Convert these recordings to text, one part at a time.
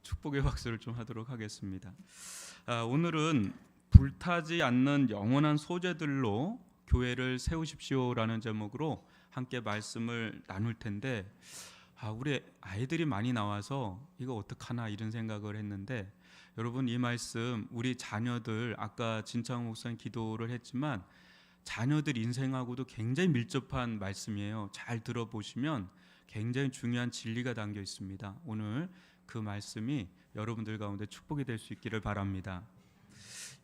축복의 박수를 좀 하도록 하겠습니다. 오늘은 불타지 않는 영원한 소재들로 교회를 세우십시오라는 제목으로 함께 말씀을 나눌 텐데, 우리 아이들이 많이 나와서 이거 어떡하나 이런 생각을 했는데, 여러분 이 말씀 우리 자녀들, 아까 진창 목사님 기도를 했지만 자녀들 인생하고도 굉장히 밀접한 말씀이에요. 잘 들어보시면 굉장히 중요한 진리가 담겨 있습니다. 오늘 그 말씀이 여러분들 가운데 축복이 될 수 있기를 바랍니다.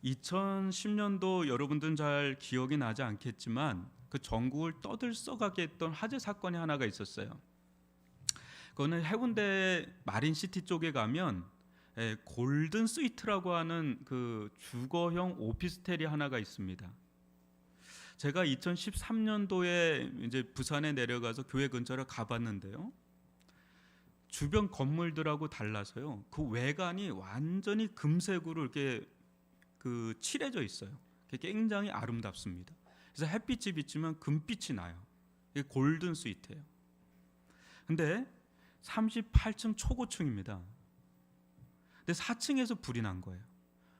2010년도 여러분들은 잘 기억이 나지 않겠지만 그 전국을 떠들썩하게 했던 화재 사건이 하나가 있었어요. 그거는 해운대 마린시티 쪽에 가면 골든 스위트라고 하는 그 주거형 오피스텔이 하나가 있습니다. 제가 2013년도에 이제 부산에 내려가서 교회 근처를 가봤는데요. 주변 건물들하고 달라서요. 그 외관이 완전히 금색으로 이렇게 칠해져 있어요. 굉장히 아름답습니다. 그래서 햇빛이 비치면 금빛이 나요. 이게 골든 스위트예요. 근데 38층 초고층입니다. 근데 4층에서 불이 난 거예요.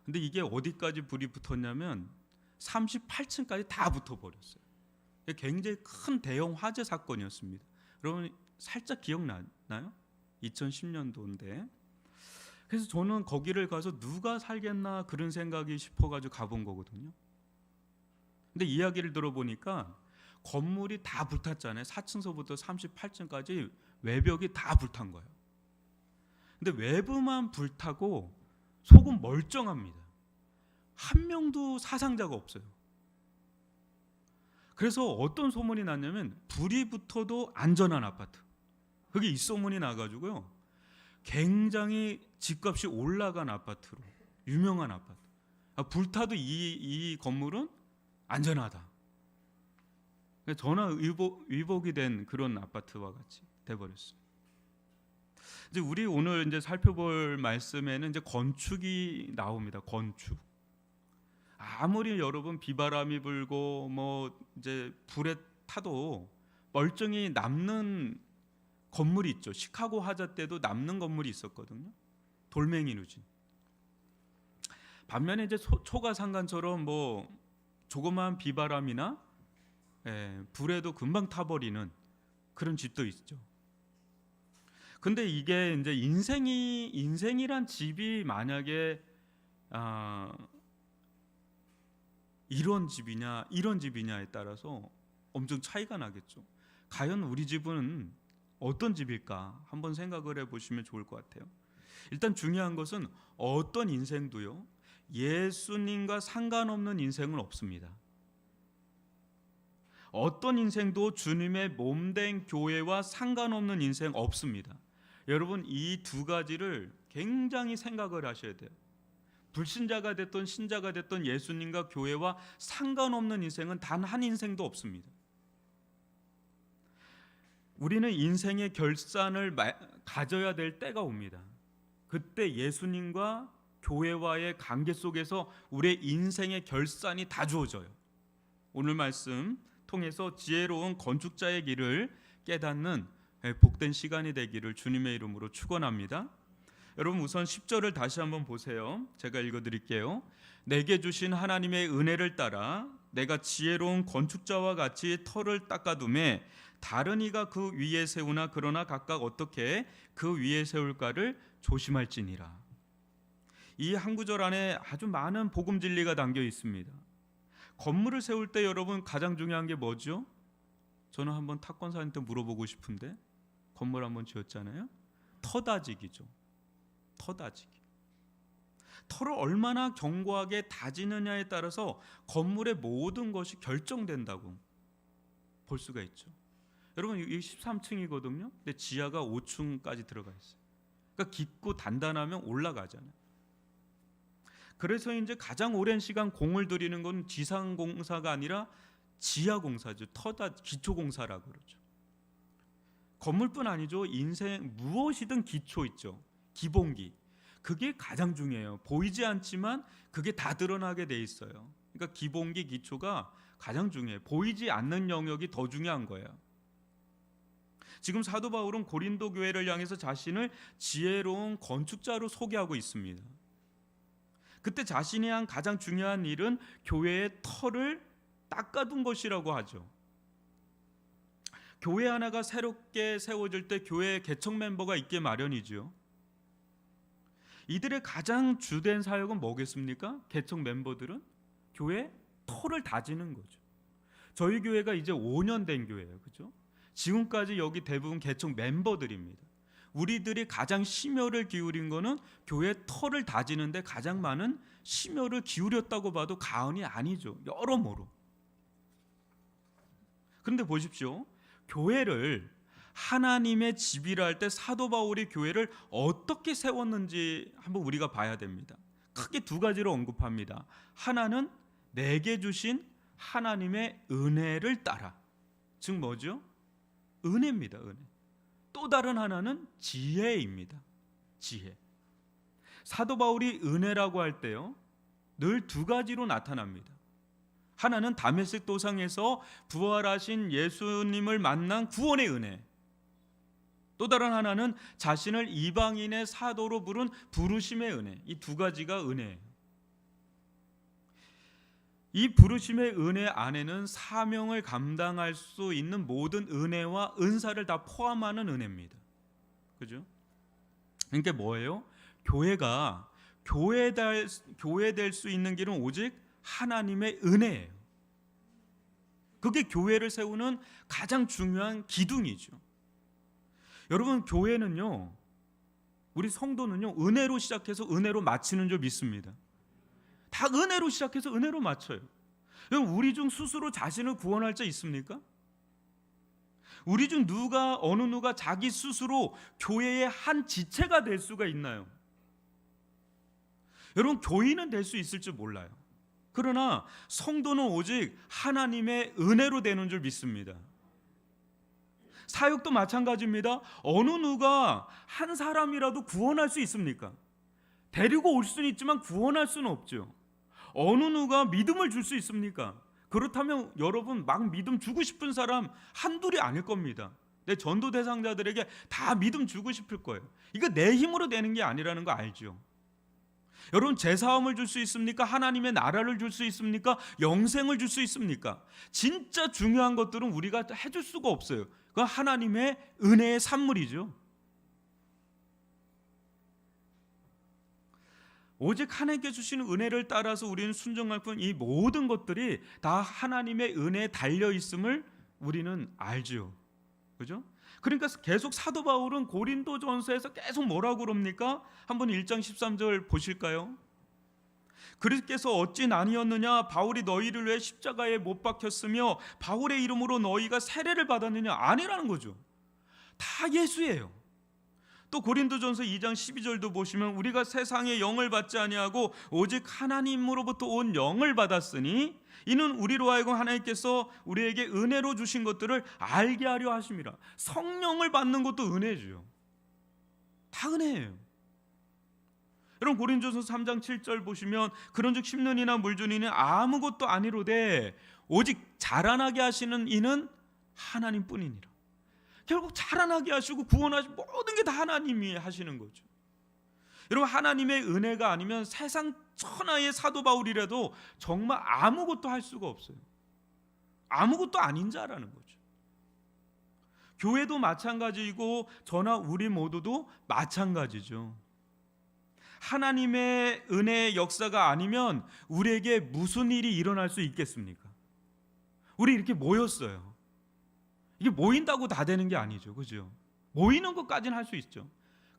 근데 이게 어디까지 불이 붙었냐면 38층까지 다 붙어버렸어요. 굉장히 큰 대형 화재 사건이었습니다. 여러분 살짝 기억나나요? 2010년도인데. 그래서 저는 거기를 가서 누가 살겠나 그런 생각이 싶어가지고 가본 거거든요. 근데 이야기를 들어보니까 건물이 다 불탔잖아요. 4층서부터 38층까지 외벽이 다 불탄 거예요. 근데 외부만 불타고 속은 멀쩡합니다. 한 명도 사상자가 없어요. 그래서 어떤 소문이 났냐면 불이 붙어도 안전한 아파트, 그게 이 소문이 나가지고요. 굉장히 집값이 올라간 아파트로, 유명한 아파트. 불타도 이 건물은 안전하다. 전화 위복이 된 그런 아파트와 같이 돼버렸어요. 이제 우리 오늘 이제 살펴볼 말씀에는 이제 건축이 나옵니다. 건축. 아무리 여러분 비바람이 불고 뭐 이제 불에 타도 멀쩡히 남는 건물이 있죠. 시카고 화재 때도 남는 건물이 있었거든요. 돌멩이 누진. 반면에 이제 초가상간처럼 뭐 조그마한 비바람이나 불에도 금방 타버리는 그런 집도 있죠. 근데 이게 이제 인생이란 집이 만약에 이런 집이냐에 따라서 엄청 차이가 나겠죠. 과연 우리 집은 어떤 집일까 한번 생각을 해보시면 좋을 것 같아요. 일단 중요한 것은 어떤 인생도요, 예수님과 상관없는 인생은 없습니다. 어떤 인생도 주님의 몸된 교회와 상관없는 인생 없습니다. 여러분 이 두 가지를 굉장히 생각을 하셔야 돼요. 불신자가 됐던 신자가 됐던 예수님과 교회와 상관없는 인생은 단 한 인생도 없습니다. 우리는 인생의 결산을 가져야 될 때가 옵니다. 그때 예수님과 교회와의 관계 속에서 우리의 인생의 결산이 다 주어져요. 오늘 말씀 통해서 지혜로운 건축자의 길을 깨닫는 복된 시간이 되기를 주님의 이름으로 축원합니다. 여러분 우선 10절을 다시 한번 보세요. 제가 읽어드릴게요. 내게 주신 하나님의 은혜를 따라 내가 지혜로운 건축자와 같이 터를 닦아두매 다른 이가 그 위에 세우나 그러나 각각 어떻게 그 위에 세울까를 조심할지니라. 이 한 구절 안에 아주 많은 복음 진리가 담겨 있습니다. 건물을 세울 때 여러분 가장 중요한 게 뭐죠? 저는 한번 탁권사님한테 물어보고 싶은데, 건물 한번 지었잖아요. 터다지기죠. 터다지기. 터를 얼마나 견고하게 다지느냐에 따라서 건물의 모든 것이 결정된다고 볼 수가 있죠. 여러분 이게 13층이거든요. 근데 지하가 5층까지 들어가 있어요. 그러니까 깊고 단단하면 올라가잖아요. 그래서 이제 가장 오랜 시간 공을 들이는 건 지상공사가 아니라 지하공사죠. 기초공사라고 그러죠. 건물뿐 아니죠. 인생 무엇이든 기초 있죠. 기본기. 그게 가장 중요해요. 보이지 않지만 그게 다 드러나게 돼 있어요. 그러니까 기본기 기초가 가장 중요해요. 보이지 않는 영역이 더 중요한 거예요. 지금 사도 바울은 고린도 교회를 향해서 자신을 지혜로운 건축자로 소개하고 있습니다. 그때 자신이 한 가장 중요한 일은 교회의 터를 닦아둔 것이라고 하죠. 교회 하나가 새롭게 세워질 때 교회 개척 멤버가 있게 마련이죠. 이들의 가장 주된 사역은 뭐겠습니까? 개척 멤버들은 교회 터를 다지는 거죠. 저희 교회가 이제 5년 된 교회예요. 그렇죠? 지금까지 여기 대부분 개척 멤버들입니다. 우리들이 가장 심혈을 기울인 거는 교회 터를 다지는데 가장 많은 심혈을 기울였다고 봐도 과언이 아니죠. 여러모로. 그런데 보십시오. 교회를 하나님의 집이라 할 때 사도 바울이 교회를 어떻게 세웠는지 한번 우리가 봐야 됩니다. 크게 두 가지로 언급합니다. 하나는 내게 주신 하나님의 은혜를 따라. 즉 뭐죠? 은혜입니다. 은혜. 또 다른 하나는 지혜입니다. 지혜. 사도 바울이 은혜라고 할 때요, 늘 두 가지로 나타납니다. 하나는 다메섹 도상에서 부활하신 예수님을 만난 구원의 은혜. 또 다른 하나는 자신을 이방인의 사도로 부른 부르심의 은혜. 이 두 가지가 은혜예요. 이 부르심의 은혜 안에는 사명을 감당할 수 있는 모든 은혜와 은사를 다 포함하는 은혜입니다. 그죠? 그러니까 뭐예요? 교회가 교회 될 수 있는 길은 오직 하나님의 은혜예요. 그게 교회를 세우는 가장 중요한 기둥이죠. 여러분, 교회는요, 우리 성도는요, 은혜로 시작해서 은혜로 마치는 줄 믿습니다. 다 은혜로 시작해서 은혜로 마쳐요. 여러분, 우리 중 스스로 자신을 구원할 자 있습니까? 우리 중 어느 누가 자기 스스로 교회의 한 지체가 될 수가 있나요? 여러분, 교인은 될 수 있을지 몰라요. 그러나 성도는 오직 하나님의 은혜로 되는 줄 믿습니다. 사역도 마찬가지입니다. 어느 누가 한 사람이라도 구원할 수 있습니까? 데리고 올 수는 있지만 구원할 수는 없죠. 어느 누가 믿음을 줄 수 있습니까? 그렇다면 여러분, 막 믿음 주고 싶은 사람 한둘이 아닐 겁니다. 내 전도 대상자들에게 다 믿음 주고 싶을 거예요. 이거 내 힘으로 되는 게 아니라는 거 알죠? 여러분, 제사함을 줄 수 있습니까? 하나님의 나라를 줄 수 있습니까? 영생을 줄 수 있습니까? 진짜 중요한 것들은 우리가 해줄 수가 없어요. 그건 하나님의 은혜의 산물이죠. 오직 하나님께 주시는 은혜를 따라서 우리는 순종할 뿐, 이 모든 것들이 다 하나님의 은혜에 달려 있음을 우리는 알죠. 그죠? 그러니까 계속 사도 바울은 고린도전서에서 계속 뭐라고 그럽니까? 한번 1장 13절 보실까요? 그리스께서 어찌 나뉘었느냐? 바울이 너희를 위해 십자가에 못 박혔으며 바울의 이름으로 너희가 세례를 받았느냐? 아니라는 거죠. 다 예수예요. 또 고린도전서 2장 12절도 보시면 우리가 세상의 영을 받지 아니하고 오직 하나님으로부터 온 영을 받았으니 이는 우리로 하여금 하나님께서 우리에게 은혜로 주신 것들을 알게 하려 하심이라. 성령을 받는 것도 은혜죠. 다 은혜예요. 여러분, 고린도전서 3장 7절 보시면 그런즉 심는 이나 물 주는 이는 아무것도 아니로되 오직 자라나게 하시는 이는 하나님뿐이니라. 결국 자라나게 하시고 구원하시고 모든 게 다 하나님이 하시는 거죠. 여러분, 하나님의 은혜가 아니면 세상 천하의 사도 바울이라도 정말 아무것도 할 수가 없어요. 아무것도 아닌 자라는 거죠. 교회도 마찬가지이고 저나 우리 모두도 마찬가지죠. 하나님의 은혜의 역사가 아니면 우리에게 무슨 일이 일어날 수 있겠습니까? 우리 이렇게 모였어요. 이게 모인다고 다 되는 게 아니죠. 그죠? 모이는 것까지는 할 수 있죠.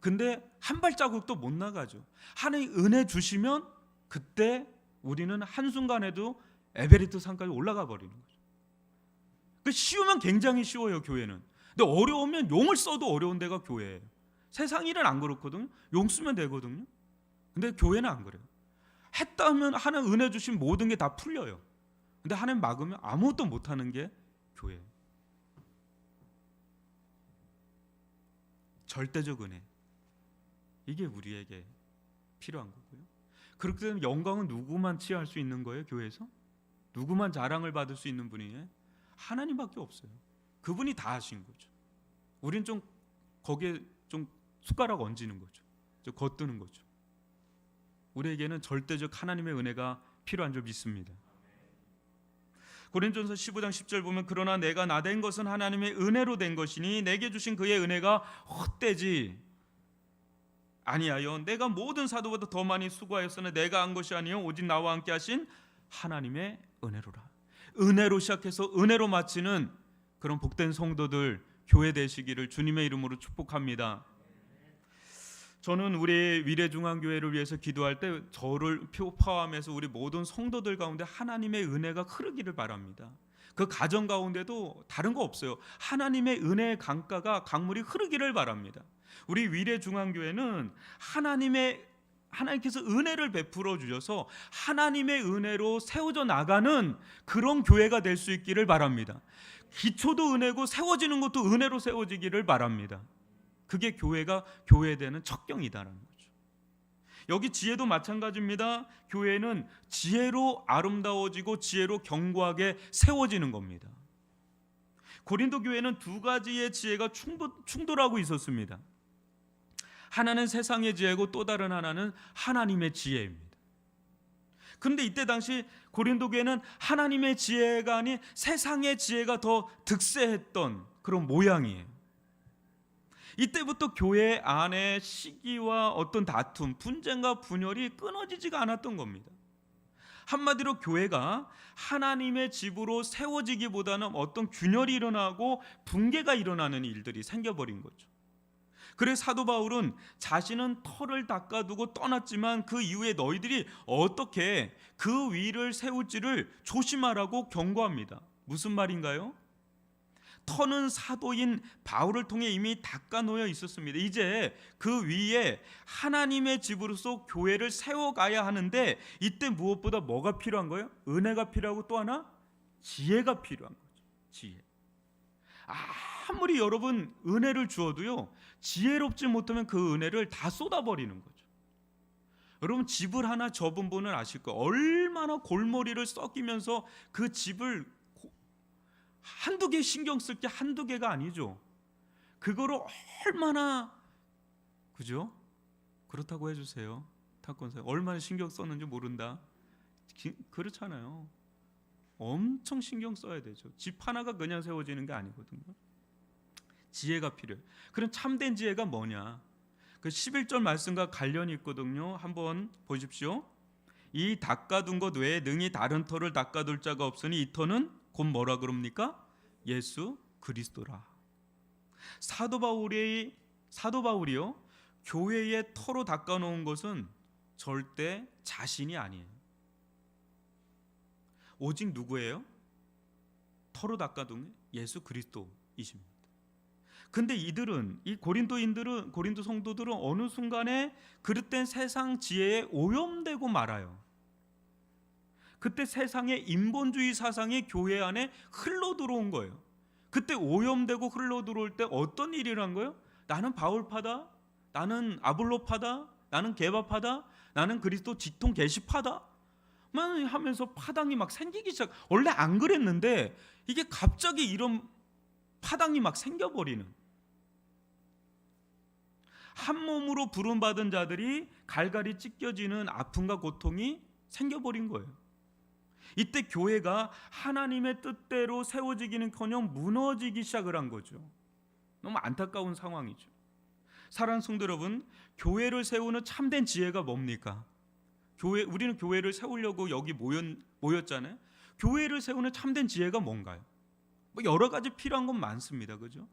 근데 한 발자국도 못 나가죠. 하나님 은혜 주시면 그때 우리는 한순간에도 에베레스트 산까지 올라가 버리는 거죠. 쉬우면 굉장히 쉬워요, 교회는. 근데 어려우면 용을 써도 어려운 데가 교회예요. 세상 일은 안 그렇거든요. 용 쓰면 되거든요. 근데 교회는 안 그래요. 했다 하면 하나님 은혜 주신 모든 게 다 풀려요. 근데 하나님 막으면 아무것도 못하는 게 교회예요. 절대적 은혜, 이게 우리에게 필요한 거고요. 그렇게 되면 영광은 누구만 취할 수 있는 거예요? 교회에서? 누구만 자랑을 받을 수 있는 분이에요? 하나님밖에 없어요. 그분이 다 하신 거죠. 우린 좀 거기에 좀 숟가락 얹는 거죠. 좀 겉드는 거죠. 우리에게는 절대적 하나님의 은혜가 필요한 줄 믿습니다. 고린도전서 15장 10절 보면 그러나 내가 나된 것은 하나님의 은혜로 된 것이니 내게 주신 그의 은혜가 헛되지 아니하여 내가 모든 사도보다 더 많이 수고하였으나 내가 한 것이 아니요 오직 나와 함께 하신 하나님의 은혜로라. 은혜로 시작해서 은혜로 마치는 그런 복된 성도들 교회 되시기를 주님의 이름으로 축복합니다. 저는 우리 위례중앙교회를 위해서 기도할 때 저를 포함해서 우리 모든 성도들 가운데 하나님의 은혜가 흐르기를 바랍니다. 그 가정 가운데도 다른 거 없어요. 하나님의 은혜의 강가가 강물이 흐르기를 바랍니다. 우리 위례중앙교회는 하나님께서 은혜를 베풀어 주셔서 하나님의 은혜로 세워져 나가는 그런 교회가 될 수 있기를 바랍니다. 기초도 은혜고 세워지는 것도 은혜로 세워지기를 바랍니다. 그게 교회가 교회되는 척경이다라는 거죠. 여기 지혜도 마찬가지입니다. 교회는 지혜로 아름다워지고 지혜로 견고하게 세워지는 겁니다. 고린도 교회는 두 가지의 지혜가 충돌하고 있었습니다. 하나는 세상의 지혜고 또 다른 하나는 하나님의 지혜입니다. 그런데 이때 당시 고린도 교회는 하나님의 지혜가 아닌 세상의 지혜가 더 득세했던 그런 모양이에요. 이때부터 교회 안에 시기와 어떤 다툼, 분쟁과 분열이 끊어지지가 않았던 겁니다. 한마디로 교회가 하나님의 집으로 세워지기보다는 어떤 균열이 일어나고 붕괴가 일어나는 일들이 생겨버린 거죠. 그래서 사도 바울은 자신은 털을 닦아두고 떠났지만 그 이후에 너희들이 어떻게 그 위를 세울지를 조심하라고 경고합니다. 무슨 말인가요? 터는 사도인 바울을 통해 이미 닦아놓여 있었습니다. 이제 그 위에 하나님의 집으로서 교회를 세워가야 하는데 이때 무엇보다 뭐가 필요한 거예요? 은혜가 필요하고 또 하나 지혜가 필요한 거죠. 지혜. 아무리 여러분 은혜를 주어도요 지혜롭지 못하면 그 은혜를 다 쏟아버리는 거죠. 여러분 집을 하나 접은 분은 아실 거예요. 얼마나 골머리를 썩이면서 그 집을 한두 개 신경 쓸 게 한두 개가 아니죠. 그거를 얼마나 그죠? 그렇다고 해주세요. 탁권사 얼마나 신경 썼는지 모른다. 그렇잖아요. 엄청 신경 써야 되죠. 집 하나가 그냥 세워지는 게 아니거든요. 지혜가 필요해요. 그럼 참된 지혜가 뭐냐? 그 11절 말씀과 관련이 있거든요. 한번 보십시오. 이 닦아둔 것 외에 능히 다른 터를 닦아둘 자가 없으니 이 터는 곧 뭐라 그럽니까? 예수 그리스도라. 사도 바울이요 교회의 터로 닦아놓은 것은 절대 자신이 아니에요. 오직 누구예요? 터로 닦아둔 예수 그리스도이십니다. 근데 이 고린도 성도들은 어느 순간에 그릇된 세상 지혜에 오염되고 말아요. 그때 세상의 인본주의 사상이 교회 안에 흘러 들어온 거예요. 그때 오염되고 흘러 들어올 때 어떤 일을 한 거예요? 나는 바울파다, 나는 아볼로파다, 나는 게바파다, 나는 그리스도 직통 계시파다 만 하면서 파당이 막 생기기 시작. 원래 안 그랬는데 이게 갑자기 이런 파당이 막 생겨버리는, 한 몸으로 부름받은 자들이 갈갈이 찢겨지는 아픔과 고통이 생겨버린 거예요. 이때 교회가 하나님의 뜻대로 세워지기는커녕 무너지기 시작을 한 거죠. 너무 안타까운 상황이죠. 사랑하는 성도 여러분, 교회를 세우는 참된 지혜가 뭡니까? 우리는 교회를 세우려고 여기 모였잖아요. 교회를 세우는 참된 지혜가 뭔가요? 여러 가지 필요한 건 많습니다. 그죠?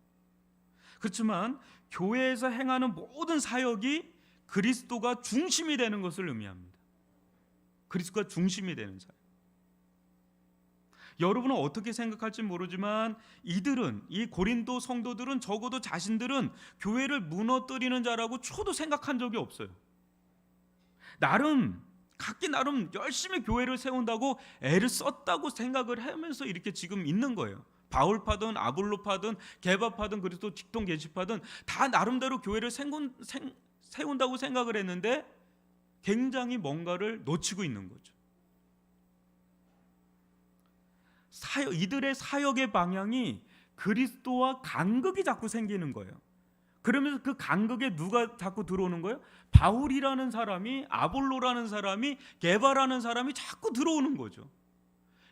그렇지만 교회에서 행하는 모든 사역이 그리스도가 중심이 되는 것을 의미합니다. 그리스도가 중심이 되는 사역. 여러분은 어떻게 생각할지 모르지만 이 고린도 성도들은 적어도 자신들은 교회를 무너뜨리는 자라고 초도 생각한 적이 없어요. 각기 나름 열심히 교회를 세운다고 애를 썼다고 생각을 하면서 이렇게 지금 있는 거예요. 바울파든 아볼로파든 게바파든 그리스도 직통 계시파든 다 나름대로 교회를 세운다고 생각을 했는데 굉장히 뭔가를 놓치고 있는 거죠. 이들의 사역의 방향이 그리스도와 간극이 자꾸 생기는 거예요. 그러면서 그 간극에 누가 자꾸 들어오는 거예요? 바울이라는 사람이, 아볼로라는 사람이, 게바라는 사람이 자꾸 들어오는 거죠.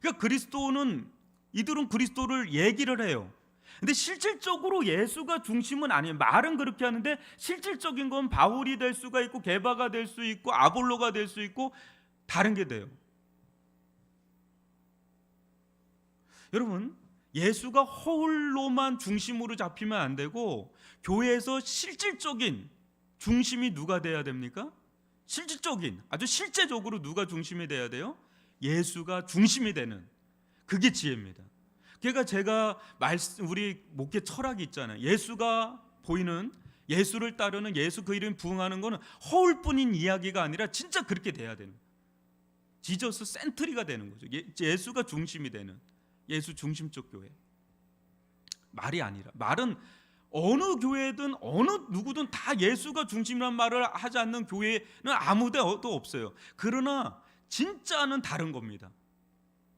그러니까 이들은 그리스도를 얘기를 해요. 근데 실질적으로 예수가 중심은 아니에요. 말은 그렇게 하는데 실질적인 건 바울이 될 수가 있고, 게바가 될 수 있고, 아볼로가 될 수 있고, 다른 게 돼요. 여러분, 예수가 홀로만 중심으로 잡히면 안 되고, 교회에서 실질적인 중심이 누가 돼야 됩니까? 실질적인, 아주 실제적으로 누가 중심이 돼야 돼요? 예수가 중심이 되는, 그게 지혜입니다. 그러니까 제가 우리 목회 철학이 있잖아요. 예수가 보이는, 예수를 따르는, 예수 그 이름 부응하는 거는 허울뿐인 이야기가 아니라 진짜 그렇게 돼야 되는, 지저스 센트리가 되는 거죠. 예수가 중심이 되는, 예수 중심적 교회. 말이 아니라, 말은 어느 교회든 어느 누구든 다 예수가 중심이란 말을 하지 않는 교회는 아무데도 없어요. 그러나 진짜는 다른 겁니다.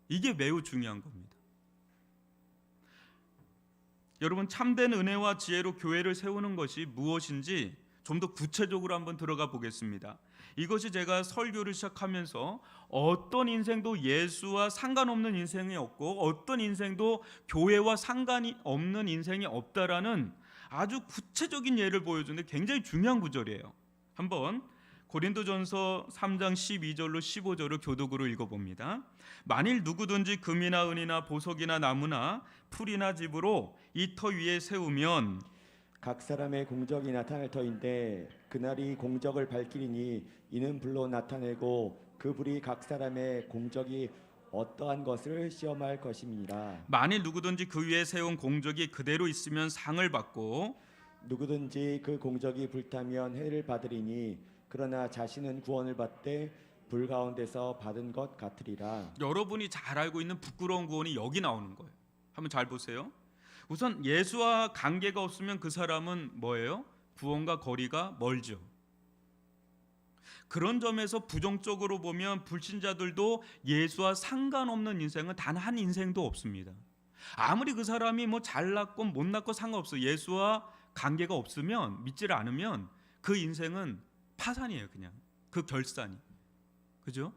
이게 매우 중요한 겁니다. 여러분, 참된 은혜와 지혜로 교회를 세우는 것이 무엇인지 좀 더 구체적으로 한번 들어가 보겠습니다. 이것이 제가 설교를 시작하면서 어떤 인생도 예수와 상관없는 인생이 없고 어떤 인생도 교회와 상관이 없는 인생이 없다라는 아주 구체적인 예를 보여주는데 굉장히 중요한 구절이에요. 한번 고린도전서 3장 12절로 15절을 교독으로 읽어봅니다. 만일 누구든지 금이나 은이나 보석이나 나무나 풀이나 집으로 이 터 위에 세우면 각 사람의 공적이 나타날 터인데 그날이 공적을 밝히리니 이는 불로 나타내고 그 불이 각 사람의 공적이 어떠한 것을 시험할 것임이니라. 만일 누구든지 그 위에 세운 공적이 그대로 있으면 상을 받고 누구든지 그 공적이 불타면 해를 받으리니 그러나 자신은 구원을 받되 불 가운데서 받은 것 같으리라. 여러분이 잘 알고 있는 부끄러운 구원이 여기 나오는 거예요. 한번 잘 보세요. 우선 예수와 관계가 없으면 그 사람은 뭐예요? 구원과 거리가 멀죠. 그런 점에서 부정적으로 보면 불신자들도 예수와 상관없는 인생은 단 한 인생도 없습니다. 아무리 그 사람이 뭐 잘났고 못났고 상관없어. 예수와 관계가 없으면, 믿지를 않으면 그 인생은 파산이에요. 그냥 그 결산이. 그죠?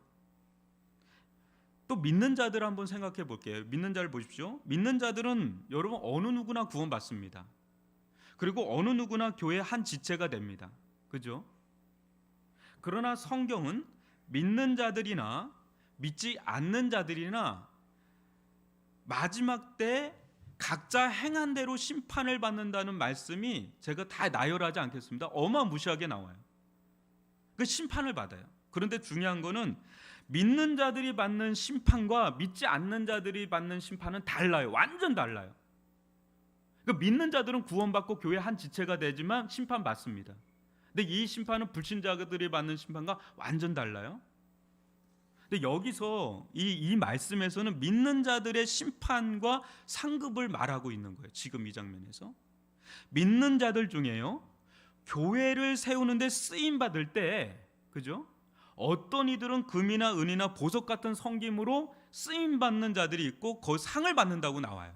또 믿는 자들 한번 생각해 볼게요. 믿는 자를 보십시오. 믿는 자들은 여러분 어느 누구나 구원받습니다. 그리고 어느 누구나 교회의 한 지체가 됩니다. 그죠? 그러나 성경은 믿는 자들이나 믿지 않는 자들이나 마지막 때 각자 행한 대로 심판을 받는다는 말씀이 제가 다 나열하지 않겠습니다. 어마무시하게 나와요. 그 심판을 받아요. 그런데 중요한 거는 믿는 자들이 받는 심판과 믿지 않는 자들이 받는 심판은 달라요. 완전 달라요. 그러니까 믿는 자들은 구원받고 교회 한 지체가 되지만 심판받습니다. 근데 이 심판은 불신자들이 받는 심판과 완전 달라요. 근데 여기서 이 말씀에서는 믿는 자들의 심판과 상급을 말하고 있는 거예요. 지금 이 장면에서 믿는 자들 중에요, 교회를 세우는데 쓰임 받을 때, 그죠? 어떤 이들은 금이나 은이나 보석 같은 섬김으로 쓰임 받는 자들이 있고 그 상을 받는다고 나와요.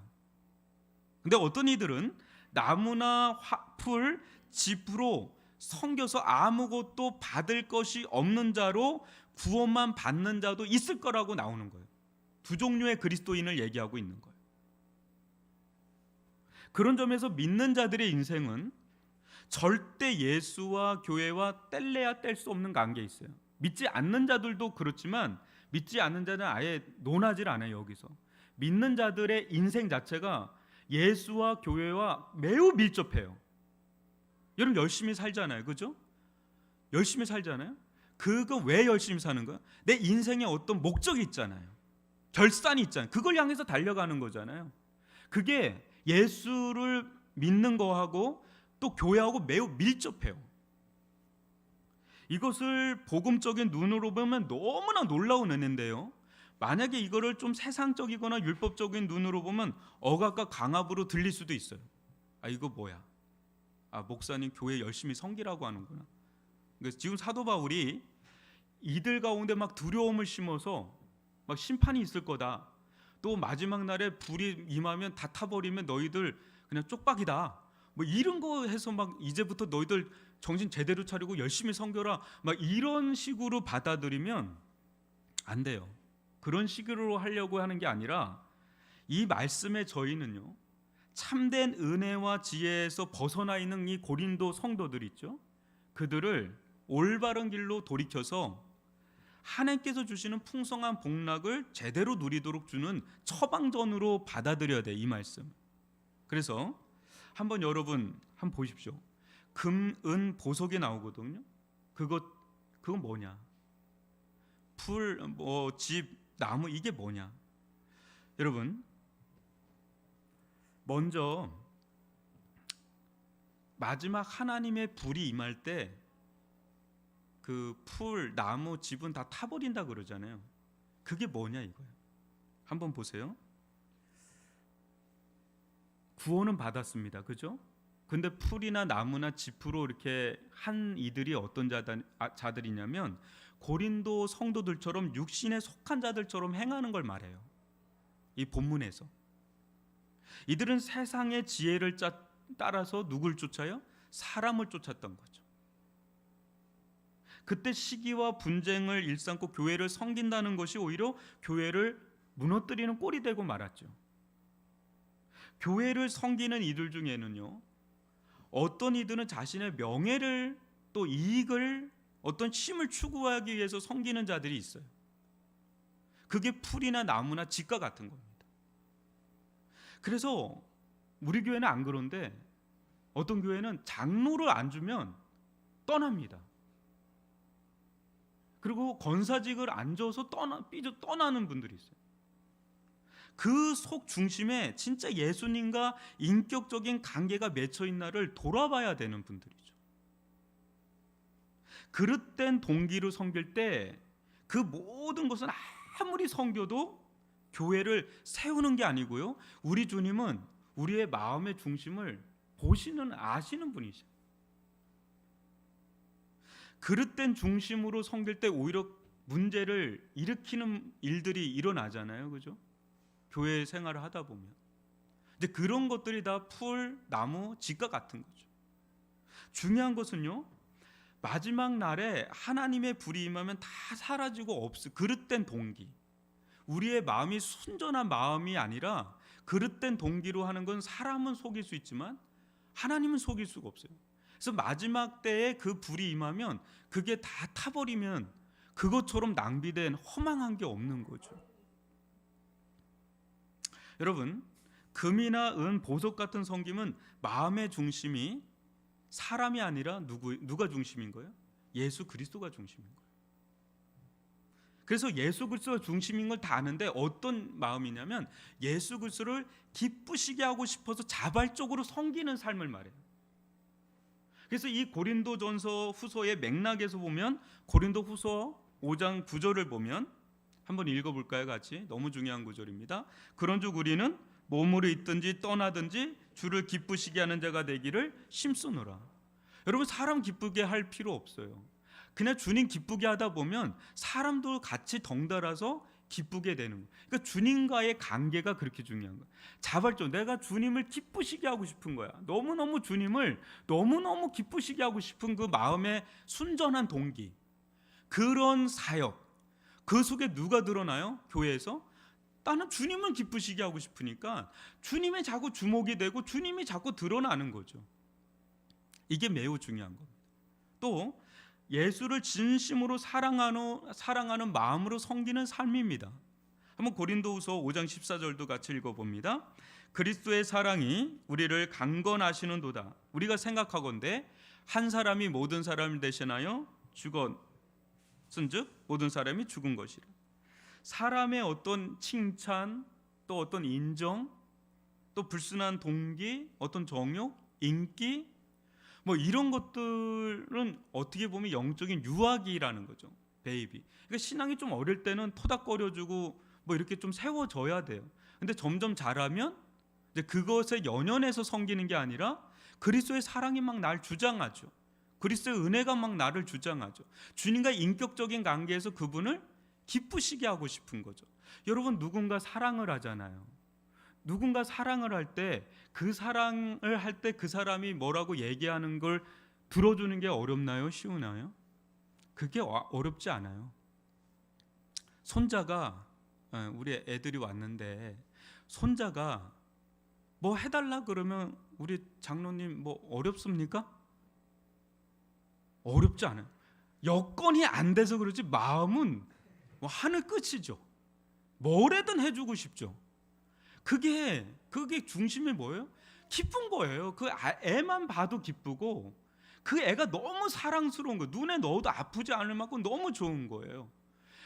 근데 어떤 이들은 나무나 풀, 집으로 섬겨서 아무것도 받을 것이 없는 자로 구원만 받는 자도 있을 거라고 나오는 거예요. 두 종류의 그리스도인을 얘기하고 있는 거예요. 그런 점에서 믿는 자들의 인생은 절대 예수와 교회와 뗄래야 뗄 수 없는 관계에 있어요. 믿지 않는 자들도 그렇지만 믿지 않는 자는 아예 논하질 않아요. 여기서 믿는 자들의 인생 자체가 예수와 교회와 매우 밀접해요. 여러분 열심히 살잖아요. 그죠? 열심히 살잖아요. 그거 왜 열심히 사는 거야? 내 인생에 어떤 목적이 있잖아요. 결산이 있잖아요. 그걸 향해서 달려가는 거잖아요. 그게 예수를 믿는 거하고 또 교회하고 매우 밀접해요. 이것을 복음적인 눈으로 보면 너무나 놀라운 은혜인데요, 만약에 이거를 좀 세상적이거나 율법적인 눈으로 보면 억압과 강압으로 들릴 수도 있어요. 아, 이거 뭐야? 아, 목사님 교회 열심히 섬기라고 하는구나. 그래서 지금 사도 바울이 이들 가운데 막 두려움을 심어서 막 심판이 있을 거다, 또 마지막 날에 불이 임하면 다 타버리면 너희들 그냥 쪽박이다. 뭐 이런 거 해서 막 이제부터 너희들 정신 제대로 차리고 열심히 섬겨라. 막 이런 식으로 받아들이면 안 돼요. 그런 식으로 하려고 하는 게 아니라 이 말씀의 저희는요, 참된 은혜와 지혜에서 벗어나 있는 이 고린도 성도들 있죠. 그들을 올바른 길로 돌이켜서 하나님께서 주시는 풍성한 복락을 제대로 누리도록 주는 처방전으로 받아들여야 돼, 이 말씀. 그래서 한번 여러분 한번 보십시오. 금, 은, 보석이 나오거든요. 그건 뭐냐? 풀, 뭐 집, 나무, 이게 뭐냐? 여러분, 먼저 마지막 하나님의 불이 임할 때 그 풀, 나무, 집은 다 타버린다 그러잖아요. 그게 뭐냐 이거예요. 한번 보세요. 구원은 받았습니다. 그죠? 근데 풀이나 나무나 짚으로 이렇게 한 이들이 어떤 자들이냐면 고린도 성도들처럼 육신에 속한 자들처럼 행하는 걸 말해요. 이 본문에서. 이들은 세상의 지혜를 따라서 누굴 쫓아요? 사람을 쫓았던 거죠. 그때 시기와 분쟁을 일삼고 교회를 섬긴다는 것이 오히려 교회를 무너뜨리는 꼴이 되고 말았죠. 교회를 섬기는 이들 중에는요, 어떤 이들은 자신의 명예를 또 이익을 어떤 쉼을 추구하기 위해서 섬기는 자들이 있어요. 그게 풀이나 나무나 집과 같은 겁니다. 그래서 우리 교회는 안 그런데 어떤 교회는 장로를 안 주면 떠납니다. 그리고 권사직을 안 줘서 떠나는 분들이 있어요. 그 속 중심에 진짜 예수님과 인격적인 관계가 맺혀 있나를 돌아봐야 되는 분들이죠. 그릇된 동기로 섬길 때 그 모든 것은 아무리 섬겨도 교회를 세우는 게 아니고요, 우리 주님은 우리의 마음의 중심을 아시는 분이시죠. 그릇된 중심으로 섬길 때 오히려 문제를 일으키는 일들이 일어나잖아요. 그죠? 교회 생활을 하다 보면. 근데 그런 것들이 다 풀, 나무, 집과 같은 거죠. 중요한 것은요, 마지막 날에 하나님의 불이 임하면 다 사라지고 그릇된 동기. 우리의 마음이 순전한 마음이 아니라 그릇된 동기로 하는 건 사람은 속일 수 있지만 하나님은 속일 수가 없어요. 그래서 마지막 때에 그 불이 임하면 그게 다 타버리면 그것처럼 낭비된 허망한 게 없는 거죠. 여러분, 금이나 은, 보석 같은 섬김은 마음의 중심이 사람이 아니라 누가 중심인 거예요? 예수 그리스도가 중심인 거예요. 그래서 예수 그리스도가 중심인 걸 다 아는데 어떤 마음이냐면 예수 그리스도를 기쁘시게 하고 싶어서 자발적으로 섬기는 삶을 말해요. 그래서 이 고린도전서 후서의 맥락에서 보면 고린도 후서 5장 9절을 보면 한번 읽어볼까요? 같이. 너무 중요한 구절입니다. 그런즉 우리는 몸으로 있든지 떠나든지 주를 기쁘시게 하는 자가 되기를 힘쓰노라. 여러분, 사람 기쁘게 할 필요 없어요. 그냥 주님 기쁘게 하다 보면 사람도 같이 덩달아서 기쁘게 되는 거예요. 그러니까 주님과의 관계가 그렇게 중요한 거예요. 자발적으로 내가 주님을 기쁘시게 하고 싶은 거야. 너무너무 주님을 너무너무 기쁘시게 하고 싶은 그 마음의 순전한 동기, 그런 사역, 그 속에 누가 드러나요? 교회에서? 나는 주님을 기쁘시게 하고 싶으니까 주님이 자꾸 주목이 되고 주님이 자꾸 드러나는 거죠. 이게 매우 중요한 겁니다. 또 예수를 진심으로 사랑하는 마음으로 섬기는 삶입니다. 한번 고린도후서 5장 14절도 같이 읽어봅니다. 그리스도의 사랑이 우리를 강건하시는도다. 우리가 생각하건대 한 사람이 모든 사람을 대신하여 죽었은즉 모든 사람이 죽은 것이라. 사람의 어떤 칭찬, 또 어떤 인정, 또 불순한 동기, 어떤 정욕, 인기, 뭐 이런 것들은 어떻게 보면 영적인 유아기라는 거죠. 베이비. 그러니까 신앙이 좀 어릴 때는 토닥거려주고 뭐 이렇게 좀 세워져야 돼요. 근데 점점 자라면 이제 그것에 연연해서 섬기는 게 아니라 그리스도의 사랑이 막 날 주장하죠. 그리스도의 은혜가 막 나를 주장하죠. 주님과 인격적인 관계에서 그분을 기쁘시게 하고 싶은 거죠. 여러분, 누군가 사랑을 하잖아요. 누군가 사랑을 할 때 그 사랑을 할 때 그 사람이 뭐라고 얘기하는 걸 들어주는 게 어렵나요? 쉬우나요? 그게 어렵지 않아요. 손자가, 우리 애들이 왔는데 손자가 뭐 해달라 그러면 우리 장로님 뭐 어렵습니까? 어렵지 않아요. 여건이 안 돼서 그렇지 마음은 뭐 하늘 끝이죠. 뭐래든 해주고 싶죠. 그게 중심이 뭐예요? 기쁜 거예요. 그 애만 봐도 기쁘고 그 애가 너무 사랑스러운 거예요. 눈에 넣어도 아프지 않을 만큼 너무 좋은 거예요.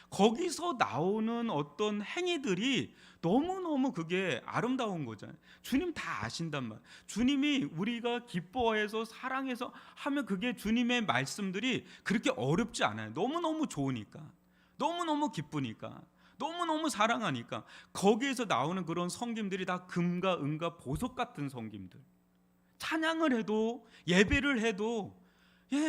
거기서 나오는 어떤 행위들이 너무너무 그게 아름다운 거잖아요. 주님 다 아신단 말이에요. 주님이 우리가 기뻐해서 사랑해서 하면 그게 주님의 말씀들이 그렇게 어렵지 않아요. 너무너무 좋으니까, 너무너무 기쁘니까, 너무너무 사랑하니까. 거기에서 나오는 그런 성김들이 다 금과 은과 보석 같은 성김들. 찬양을 해도 예배를 해도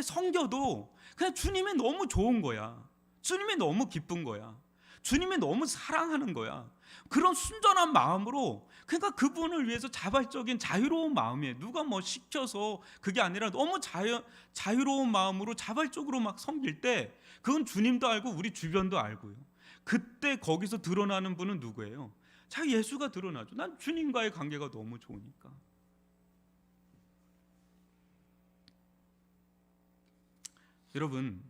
성겨도 그냥 주님이 너무 좋은 거야. 주님이 너무 기쁜 거야. 주님이 너무 사랑하는 거야. 그런 순전한 마음으로, 그러니까 그분을 위해서 자발적인 자유로운 마음이에요. 누가 뭐 시켜서 그게 아니라 너무 자유로운 마음으로 자발적으로 막 섬길 때 그건 주님도 알고 우리 주변도 알고요. 그때 거기서 드러나는 분은 누구예요? 자, 예수가 드러나죠. 난 주님과의 관계가 너무 좋으니까. 여러분,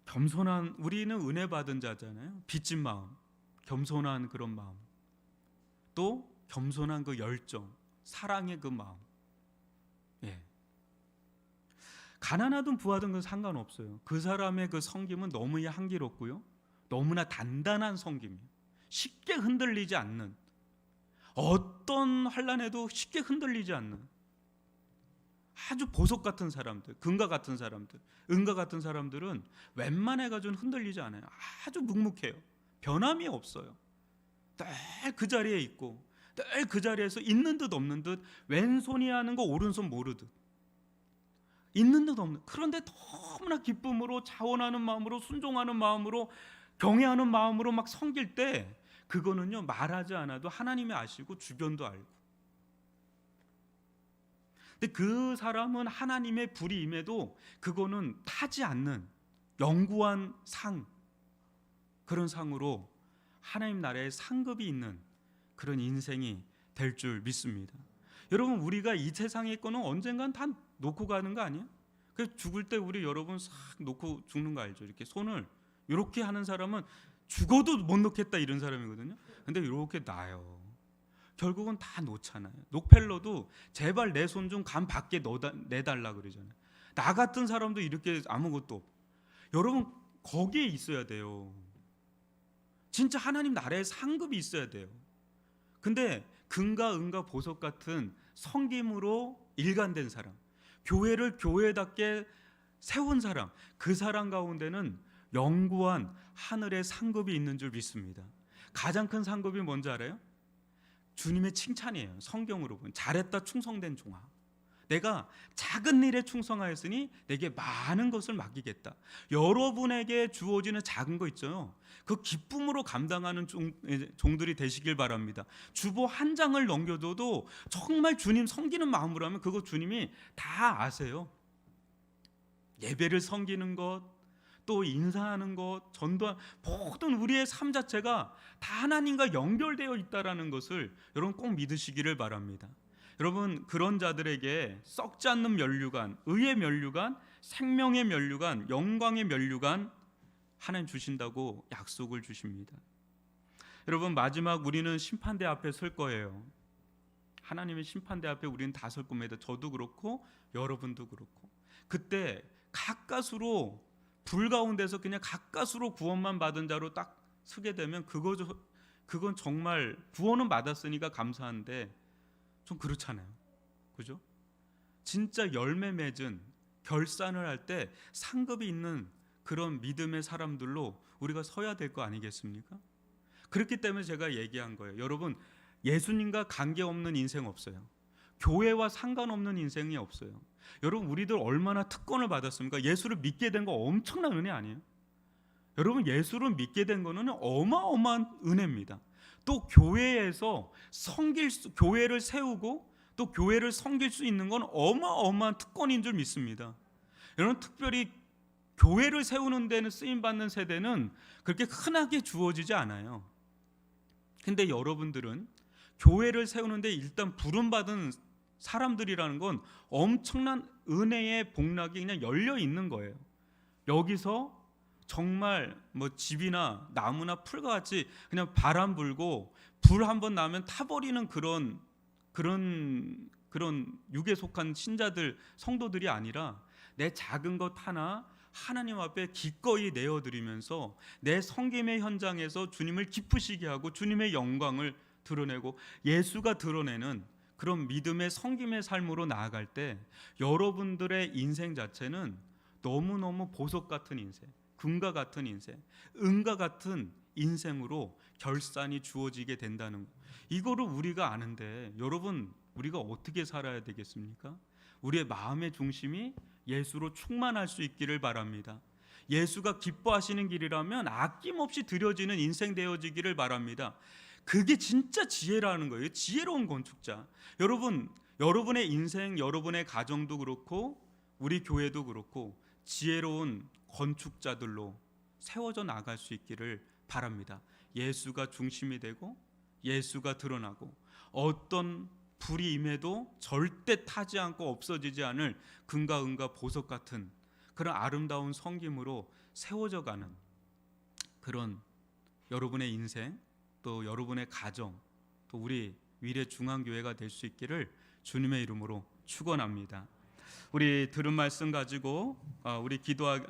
겸손한, 우리는 은혜 받은 자잖아요. 빚진 마음, 겸손한 그런 마음, 또 겸손한 그 열정, 사랑의 그 마음. 가난하든 부하든 그 상관없어요. 그 사람의 그 섬김은 너무 향기롭고요, 너무나 단단한 섬김이에요. 쉽게 흔들리지 않는, 어떤 환난에도 쉽게 흔들리지 않는 아주 보석 같은 사람들, 금과 같은 사람들, 은과 같은 사람들은 웬만해가지고는 흔들리지 않아요. 아주 묵묵해요. 변함이 없어요. 늘 그 자리에 있고, 늘 그 자리에서 있는 듯 없는 듯, 왼손이 하는 거 오른손 모르듯, 있는 듯 없는. 그런데 너무나 기쁨으로, 자원하는 마음으로, 순종하는 마음으로, 경외하는 마음으로 막 섬길 때, 그거는요 말하지 않아도 하나님이 아시고 주변도 알고. 근데 그 사람은 하나님의 불이 임해도 그거는 타지 않는 영구한 상, 그런 상으로 하나님 나라의 상급이 있는 그런 인생이 될 줄 믿습니다. 여러분, 우리가 이 세상의 거는 언젠간 다 놓고 가는 거 아니에요? 그 죽을 때 우리 여러분 싹 놓고 죽는 거 알죠? 이렇게 손을 이렇게 하는 사람은 죽어도 못 놓겠다 이런 사람이거든요. 근데 이렇게 놔요. 결국은 다 놓잖아요. 록펠러도 제발 내 손 좀 간 밖에 내달라 그러잖아요. 나 같은 사람도 이렇게 아무것도 없고. 여러분, 거기에 있어야 돼요. 진짜 하나님 나라의 상급이 있어야 돼요. 근데 금과 은과 보석 같은 섬김으로 일관된 사람, 교회를 교회답게 세운 사람, 그 사람 가운데는 영구한 하늘의 상급이 있는 줄 믿습니다. 가장 큰 상급이 뭔지 알아요? 주님의 칭찬이에요. 성경으로 보면 잘했다 충성된 종아, 내가 작은 일에 충성하였으니 내게 많은 것을 맡기겠다. 여러분에게 주어지는 작은 거 있죠, 그 기쁨으로 감당하는 종들이 되시길 바랍니다. 주보 한 장을 넘겨줘도 정말 주님 섬기는 마음으로 하면 그거 주님이 다 아세요. 예배를 섬기는 것, 또 인사하는 것, 전도하는 모든 우리의 삶 자체가 다 하나님과 연결되어 있다는 것을 여러분 꼭 믿으시기를 바랍니다. 여러분, 그런 자들에게 썩지 않는 면류관, 의의 면류관, 생명의 면류관, 영광의 면류관 하나님 주신다고 약속을 주십니다. 여러분, 마지막 우리는 심판대 앞에 설 거예요. 하나님의 심판대 앞에 우리는 다 설 겁니다. 저도 그렇고 여러분도 그렇고. 그때 가까스로 불 가운데서 그냥 가까스로 구원만 받은 자로 딱 서게 되면 그건 정말 구원은 받았으니까 감사한데 좀 그렇잖아요. 그죠? 진짜 열매 맺은 결산을 할 때 상급이 있는 그런 믿음의 사람들로 우리가 서야 될 거 아니겠습니까? 그렇기 때문에 제가 얘기한 거예요. 여러분, 예수님과 관계없는 인생 없어요. 교회와 상관없는 인생이 없어요. 여러분, 우리들 얼마나 특권을 받았습니까? 예수를 믿게 된 거 엄청난 은혜 아니에요? 여러분, 예수를 믿게 된 거는 어마어마한 은혜입니다. 또 교회에서 교회를 세우고 또 교회를 섬길 수 있는 건 어마어마한 특권인 줄 믿습니다. 여러분, 특별히 교회를 세우는 데는 쓰임받는 세대는 그렇게 흔하게 주어지지 않아요. 근데 여러분들은 교회를 세우는데 일단 부름받은 사람들이라는 건 엄청난 은혜의 복락이 그냥 열려 있는 거예요. 여기서 정말 뭐 집이나 나무나 풀과 같이 그냥 바람 불고 불 한번 나면 타버리는 그런 육에 속한 신자들, 성도들이 아니라 내 작은 것 하나 하나님 앞에 기꺼이 내어드리면서 내 섬김의 현장에서 주님을 기쁘시게 하고 주님의 영광을 드러내고 예수가 드러내는 그런 믿음의 섬김의 삶으로 나아갈 때 여러분들의 인생 자체는 너무너무 보석 같은 인생, 금과 같은 인생, 은과 같은 인생으로 결산이 주어지게 된다는 거. 이거를 우리가 아는데 여러분, 우리가 어떻게 살아야 되겠습니까? 우리의 마음의 중심이 예수로 충만할 수 있기를 바랍니다. 예수가 기뻐하시는 길이라면 아낌없이 드려지는 인생 되어지기를 바랍니다. 그게 진짜 지혜라는 거예요. 지혜로운 건축자. 여러분, 여러분의 인생, 여러분의 가정도 그렇고 우리 교회도 그렇고 지혜로운 건축자들로 세워져 나갈 수 있기를 바랍니다. 예수가 중심이 되고 예수가 드러나고 어떤 불이 임해도 절대 타지 않고 없어지지 않을 금과 은과 보석 같은 그런 아름다운 섬김으로 세워져 가는 그런 여러분의 인생, 또 여러분의 가정, 또 우리 위례 중앙교회가 될 수 있기를 주님의 이름으로 축원합니다. 우리 들은 말씀 가지고 우리 기도할